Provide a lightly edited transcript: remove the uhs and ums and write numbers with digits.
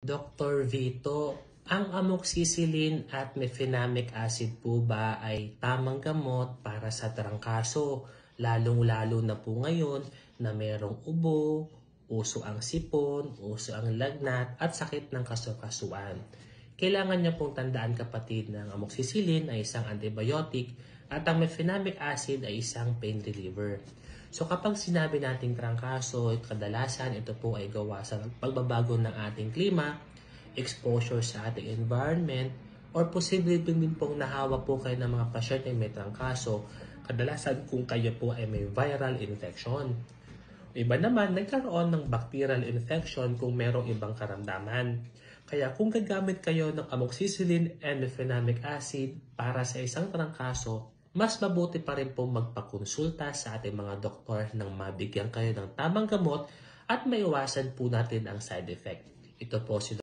Dr. Vito, ang amoxicillin at mefenamic acid po ba ay tamang gamot para sa trangkaso? Lalong-lalo na po ngayon na merong ubo, uso ang sipon, uso ang lagnat at sakit ng kasukasuan. Kailangan niyo pong tandaan kapatid na ang amoxicillin ay isang antibiotic at ang mefenamic acid ay isang pain reliever. So kapag sinabi nating trangkaso, kadalasan ito po ay gawa sa pagbabago ng ating klima, exposure sa ating environment, or posible din pong nahawa po kayo ng mga pasyente may trangkaso, kadalasan kung kayo po ay may viral infection. Iba naman, nagkaroon ng bacterial infection kung merong ibang karamdaman. Kaya kung gagamit kayo ng amoxicillin and mefenamic acid para sa isang trangkaso, mas mabuti pa rin po magpakonsulta sa ating mga doktor nang mabigyan kayo ng tamang gamot at maiwasan po natin ang side effect. Ito po si